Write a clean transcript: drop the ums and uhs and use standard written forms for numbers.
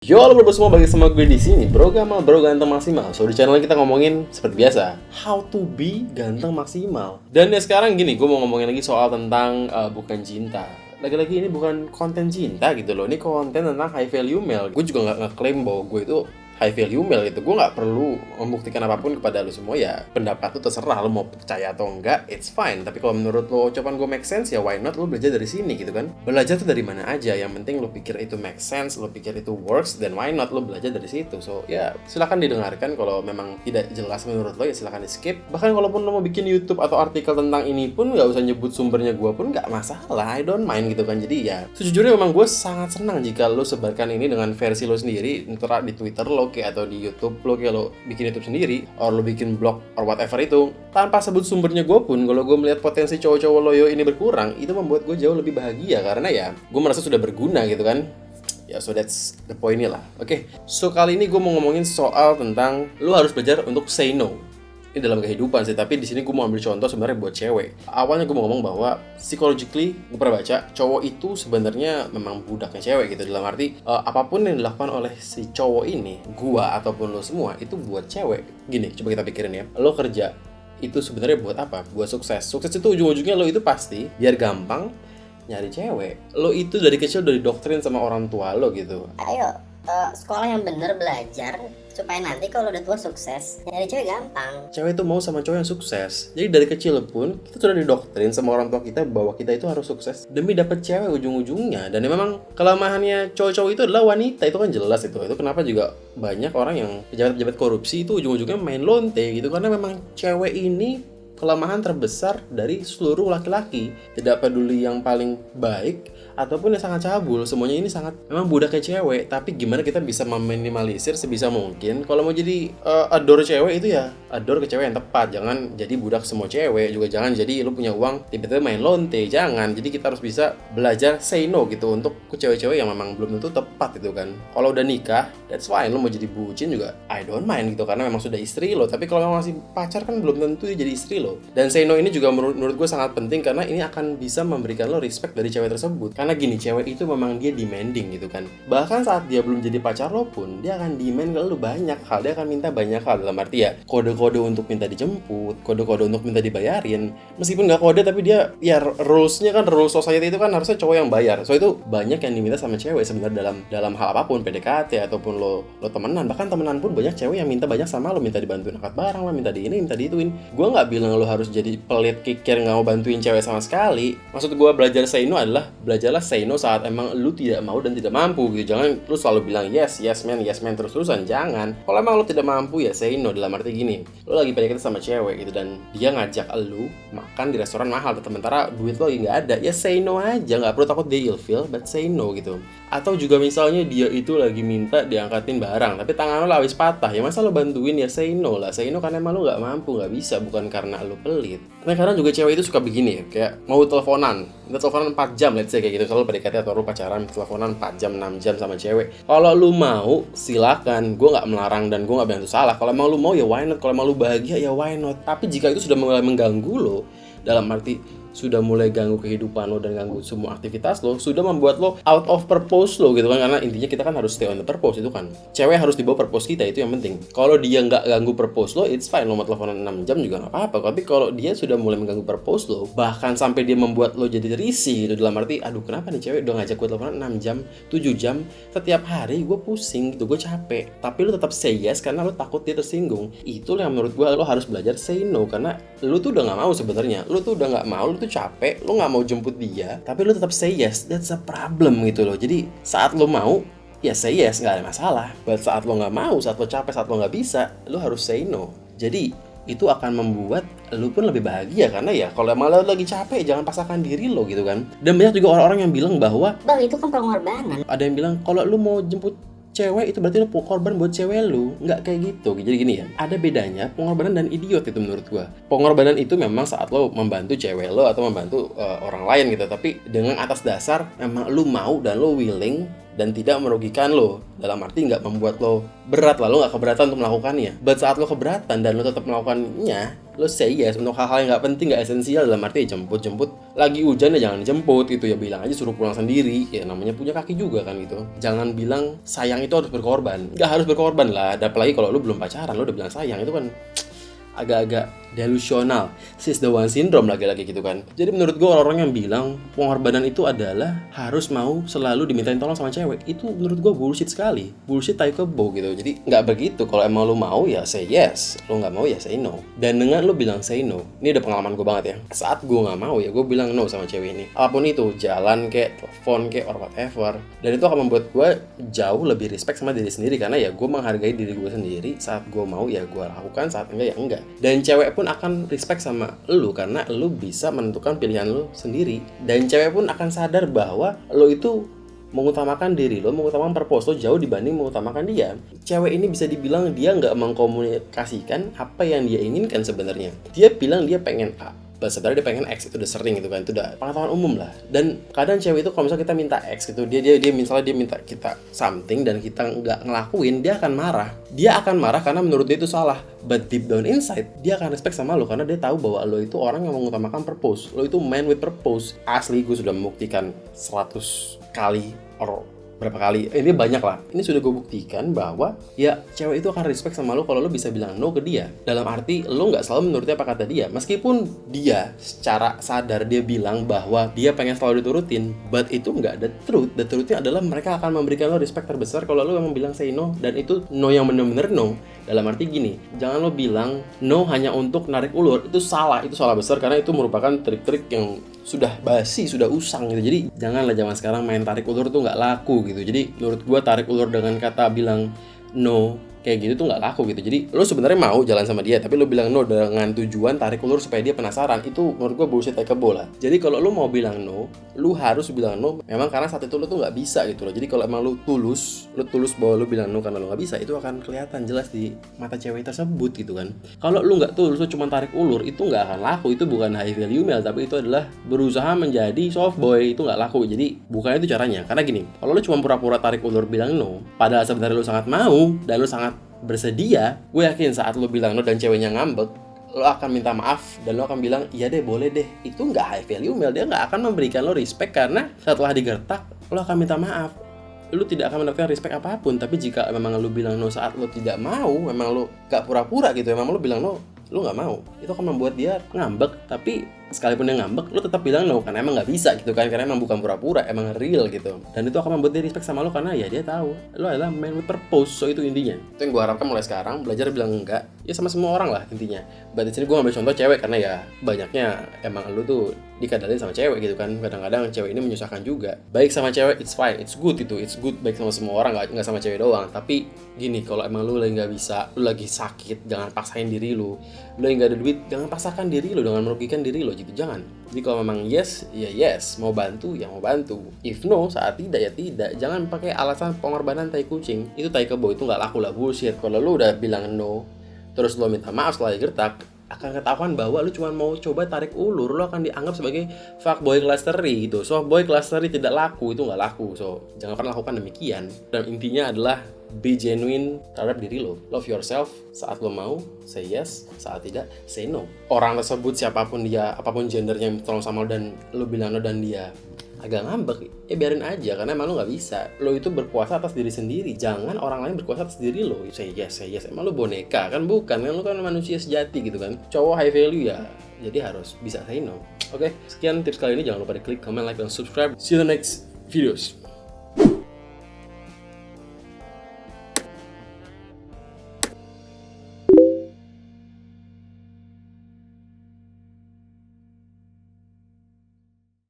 Yo, halo bro semua, balik sama gue di sini, Bro Gamal, Bro Ganteng Maksimal. So di channel kita ngomongin seperti biasa, how to be ganteng maksimal. Dan ya sekarang gini, gue mau ngomongin lagi soal tentang bukan cinta. Lagi-lagi ini bukan konten cinta gitu loh, ini konten tentang high value male. Gue juga nggak ngeklaim bahwa gue itu high value male gitu. Gue nggak perlu membuktikan apapun kepada lo semua ya. Pendapat lo terserah, lo mau percaya atau enggak, it's fine. Tapi kalau menurut lo ucapan gue make sense ya why not, lo belajar dari sini gitu kan. Belajar tuh dari mana aja, yang penting lo pikir itu make sense, lo pikir itu works, then why not lo belajar dari situ. So ya silakan didengarkan. Kalau memang tidak jelas menurut lo ya silakan di skip. Bahkan kalaupun lo mau bikin YouTube atau artikel tentang ini pun nggak usah nyebut sumbernya gue pun nggak masalah, I don't mind gitu kan. Jadi ya sejujurnya memang gue sangat senang jika lo sebarkan ini dengan versi lo sendiri, entah di Twitter lo atau di YouTube lo, kayak lo bikin YouTube sendiri or lo bikin blog or whatever itu tanpa sebut sumbernya gue pun. Kalau gue melihat potensi cowok-cowok loyo ini berkurang, itu membuat gue jauh lebih bahagia karena ya gue merasa sudah berguna gitu kan. Ya, so that's the point lah. Oke. So kali ini gue mau ngomongin soal tentang lo harus belajar untuk say no. Ini dalam kehidupan sih, tapi di sini gue mau ambil contoh sebenarnya buat cewek. Awalnya gue mau ngomong bahwa psychologically gue pernah baca cowok itu sebenarnya memang budaknya cewek gitu. Dalam arti apapun yang dilakukan oleh si cowok ini, gua ataupun lo semua itu buat cewek. Gini, coba kita pikirin ya. Lo kerja itu sebenarnya buat apa? Buat sukses. Sukses itu ujung-ujungnya lo itu pasti biar gampang nyari cewek. Lo itu dari kecil udah didoktrin sama orang tua lo gitu. Ayo, sekolah yang bener, belajar supaya nanti kalau udah tua sukses nyari cewek gampang. Cewek itu mau sama cowok yang sukses. Jadi dari kecil pun kita sudah didoktrin sama orang tua kita bahwa kita itu harus sukses demi dapat cewek ujung-ujungnya. Dan memang kelemahannya cowok-cowok itu adalah wanita, itu kan jelas itu. Itu kenapa juga banyak orang yang pejabat-pejabat korupsi itu ujung-ujungnya main lonte gitu, karena memang cewek ini kelemahan terbesar dari seluruh laki-laki. Tidak peduli yang paling baik ataupun yang sangat cabul, semuanya ini sangat memang budaknya cewek. Tapi gimana kita bisa meminimalisir sebisa mungkin. Kalau mau jadi adore cewek itu ya adore ke cewek yang tepat. Jangan jadi budak semua cewek. Juga jangan jadi lu punya uang tiba-tiba main lonte. Jangan. Jadi kita harus bisa belajar say no gitu untuk ke cewek-cewek yang memang belum tentu tepat itu kan. Kalau udah nikah, that's fine. Lu mau jadi bucin juga I don't mind gitu, karena memang sudah istri lo. Tapi kalau memang masih pacar kan belum tentu dia jadi istri lo. Dan say no ini juga menurut gue sangat penting, karena ini akan bisa memberikan lo respect dari cewek tersebut. Karena gini, cewek itu memang dia demanding gitu kan. Bahkan saat dia belum jadi pacar lo pun, dia akan demand ke lo banyak hal. Dia akan minta banyak hal, dalam arti ya kode-kode untuk minta dijemput, kode-kode untuk minta dibayarin. Meskipun gak kode, tapi dia ya rules-nya kan, rules society itu kan harusnya cowok yang bayar. So itu banyak yang diminta sama cewek sebenarnya dalam hal apapun, PDKT ataupun lo temenan. Bahkan temenan pun banyak cewek yang minta banyak sama lo, minta dibantuin angkat barang lah, minta di ini, minta diituin. Gue nggak bilang lo harus jadi pelit kikir nggak mau bantuin cewek sama sekali. Maksud gue belajar say no adalah belajarlah say no saat emang lo tidak mau dan tidak mampu gitu. Jangan lo selalu bilang yes man terus-terusan. Jangan. Kalau emang lo tidak mampu ya say no. Dalam arti gini, lo lagi PDKT sama cewek gitu dan dia ngajak lo makan di restoran mahal, sementara duit lo lagi nggak ada, ya say no aja. Nggak perlu takut dia ilfeel, but say no gitu. Atau juga misalnya dia itu lagi minta diangkatin barang tapi tangan lo habis patah, ya masa lo bantuin? Ya say no lah. Say no karena emang lo nggak mampu, nggak bisa, bukan karena lo pelit. Nah kadang juga cewek itu suka begini ya, kayak mau teleponan, kita teleponan 4 jam let's say kayak gitu. Kalau PDKT atau lu pacaran teleponan 4 jam 6 jam sama cewek, kalau lu mau silakan, gue nggak melarang dan gue nggak bilang itu salah. Kalau emang lu mau ya why not, kalau emang lu bahagia ya why not. Tapi jika itu sudah mulai mengganggu lo, dalam arti sudah mulai ganggu kehidupan lo dan ganggu semua aktivitas lo, sudah membuat lo out of purpose lo gitu kan. Karena intinya kita kan harus stay on the purpose itu kan. Cewek harus dibawa purpose kita, itu yang penting. Kalau dia nggak ganggu purpose lo, it's fine. Lo mau teleponan 6 jam juga nggak apa-apa. Tapi kalau dia sudah mulai mengganggu purpose lo, bahkan sampai dia membuat lo jadi risih gitu, dalam arti aduh kenapa nih cewek udah ngajak gue teleponan 6 jam 7 jam setiap hari, gue pusing gitu, gue capek. Tapi lo tetap say yes karena lo takut dia tersinggung. Itu yang menurut gue lo harus belajar say no. Karena lo tuh udah nggak mau sebenarnya. Lo tuh udah nggak mau, lo tuh capek, lo nggak mau jemput dia, tapi lo tetap say yes. That's a problem gitu loh. Jadi saat lo mau, ya say yes, nggak ada masalah. But saat lo nggak mau, saat lo capek, saat lo nggak bisa, lo harus say no. Jadi itu akan membuat lo pun lebih bahagia, karena ya kalau malah lagi capek jangan paksakan diri lo gitu kan. Dan banyak juga orang-orang yang bilang bahwa Bang, itu kan pengorbanan. ada yang bilang kalau lo mau jemput cewek itu berarti lo korban buat cewek lu. Nggak kayak gitu. Jadi gini ya, ada bedanya pengorbanan dan idiot itu menurut gua. Pengorbanan itu memang saat lo membantu cewek lo atau membantu orang lain gitu, tapi dengan atas dasar memang lo mau dan lo willing dan tidak merugikan lo. Dalam arti nggak membuat lo berat lah, lo nggak keberatan untuk melakukannya. But saat lo keberatan dan lo tetap melakukannya, lo say yes untuk hal-hal yang nggak penting, nggak esensial, dalam arti jemput lagi hujan ya jangan dijemput itu ya, bilang aja suruh pulang sendiri, ya namanya punya kaki juga kan gitu. Jangan bilang sayang itu harus berkorban, nggak harus berkorban lah, apalagi kalau lu belum pacaran lu udah bilang sayang, itu kan agak-agak delusional, sis the one syndrome lagi-lagi gitu kan. Jadi menurut gue orang-orang yang bilang pengorbanan itu adalah harus mau selalu dimintain tolong sama cewek, itu menurut gue bullshit sekali, bullshit tai kebo gitu. Jadi nggak begitu. Kalau emang lu mau ya say yes, lu nggak mau ya say no. Dan dengan lu bilang say no, ini udah pengalaman gue banget ya, saat gue nggak mau ya gue bilang no sama cewek ini, apapun itu, jalan kek, telepon kek, or whatever. Dan itu akan membuat gue jauh lebih respect sama diri sendiri, karena ya gue menghargai diri gue sendiri. Saat gue mau ya gue lakukan, saat enggak ya enggak. Dan cewek pun akan respect sama lu karena lu bisa menentukan pilihan lu sendiri. Dan cewek pun akan sadar bahwa lu itu mengutamakan diri lo, mengutamakan purpose lo jauh dibanding mengutamakan dia. Cewek ini bisa dibilang dia nggak mengkomunikasikan apa yang dia inginkan sebenarnya. Dia bilang dia pengen A, sebenarnya dia pengen X, itu udah sering gitu kan, itu udah pengetahuan umum lah. Dan kadang cewek itu kalau misalnya kita minta X gitu, dia misalnya dia minta kita something dan kita nggak ngelakuin, dia akan marah. Dia akan marah karena menurut dia itu salah. But deep down inside, dia akan respect sama lo karena dia tahu bahwa lo itu orang yang mengutamakan purpose. Lo itu man with purpose. Asli gue sudah membuktikan 100 kali or berapa kali, ini banyak lah. Ini sudah gue buktikan bahwa ya cewek itu akan respect sama lo kalau lo bisa bilang no ke dia. Dalam arti lo nggak selalu menuruti apa kata dia, meskipun dia secara sadar dia bilang bahwa dia pengen selalu diturutin, but itu nggak the truth. The truthnya adalah mereka akan memberikan lo respect terbesar kalau lo memang bilang say no, dan itu no yang bener-bener no. Dalam arti gini, jangan lo bilang no hanya untuk narik ulur, itu salah besar karena itu merupakan trik-trik yang sudah basi, sudah usang gitu. Jadi janganlah zaman sekarang main tarik ulur tuh nggak laku gitu. Jadi menurut gue tarik ulur dengan kata bilang no kayak gitu tuh nggak laku gitu. Jadi lo sebenarnya mau jalan sama dia, tapi lo bilang no dengan tujuan tarik ulur supaya dia penasaran, itu menurut gue bullshit kayak kebo lah. Jadi kalau lo mau bilang no, lo harus bilang no memang karena saat itu lo tuh nggak bisa gitu loh. Jadi kalau emang lo tulus bahwa lo bilang no karena lo nggak bisa, itu akan kelihatan jelas di mata cewek tersebut gitu kan. Kalau lo nggak tulus, lo cuma tarik ulur, itu nggak akan laku. Itu bukan high value male, tapi itu adalah berusaha menjadi soft boy, itu nggak laku. Jadi bukan itu caranya. Karena gini, kalau lo cuma pura-pura tarik ulur bilang no, padahal sebenarnya lo sangat mau dan lo sangat bersedia, gue yakin saat lo bilang no dan ceweknya ngambek, lo akan minta maaf dan lo akan bilang iya deh, boleh deh. Itu nggak high value male. Dia nggak akan memberikan lo respect karena setelah digertak lo akan minta maaf. Lo tidak akan mendapatkan respect apapun. Tapi jika memang lo bilang no saat lo tidak mau, memang lo gak pura-pura gitu, memang lo bilang no, lo nggak mau, itu akan membuat dia ngambek. Tapi sekalipun dia ngambek, lo tetap bilang no karena emang nggak bisa gitu kan, karena emang bukan pura-pura, emang real gitu. Dan itu akan membuat dia respect sama lo karena ya dia tahu lo adalah man with purpose. So itu intinya. Itu yang gue harapkan mulai sekarang, belajar bilang enggak ya sama semua orang lah intinya. Berarti sini gue ngambil contoh cewek karena ya banyaknya emang lo tuh dikadalin sama cewek gitu kan. Kadang-kadang cewek ini menyusahkan juga. Baik sama cewek it's fine, it's good, itu it's good baik sama semua orang, nggak sama cewek doang. Tapi gini, kalau emang lo lagi nggak bisa, lo lagi sakit, jangan paksain diri lo lagi nggak ada duit, jangan paksakan diri lo dengan merugikan diri lo gitu, jangan. Jadi kalau memang yes, ya yes, mau bantu ya mau bantu. If no, saat tidak ya tidak. Jangan pakai alasan pengorbanan tai kucing. Itu tai kebo, itu nggak laku lah, bullshit. Kalau lo udah bilang no, terus lo minta maaf setelah digertak, akan ketahuan bahwa lo cuma mau coba tarik ulur, lo akan dianggap sebagai fuckboy kelas 3 gitu. So boy kelas 3 tidak laku, itu nggak laku. So jangan pernah lakukan demikian. Dan intinya adalah be genuine terhadap diri lo. Love yourself. Saat lo mau, say yes. Saat tidak, say no. Orang tersebut siapapun dia, apapun gendernya yang tolong sama lo dan lo bilang no dan dia agak ngambek, biarin aja karena emang lo nggak bisa. Lo itu berkuasa atas diri sendiri. Jangan orang lain berkuasa atas diri lo. Say yes, say yes. Emang lo boneka kan? Bukan kan, lo kan manusia sejati gitu kan. Cowok high value ya, jadi harus bisa say no. Oke, sekian tips kali ini. Jangan lupa di klik, comment, like, dan subscribe. See you in the next videos.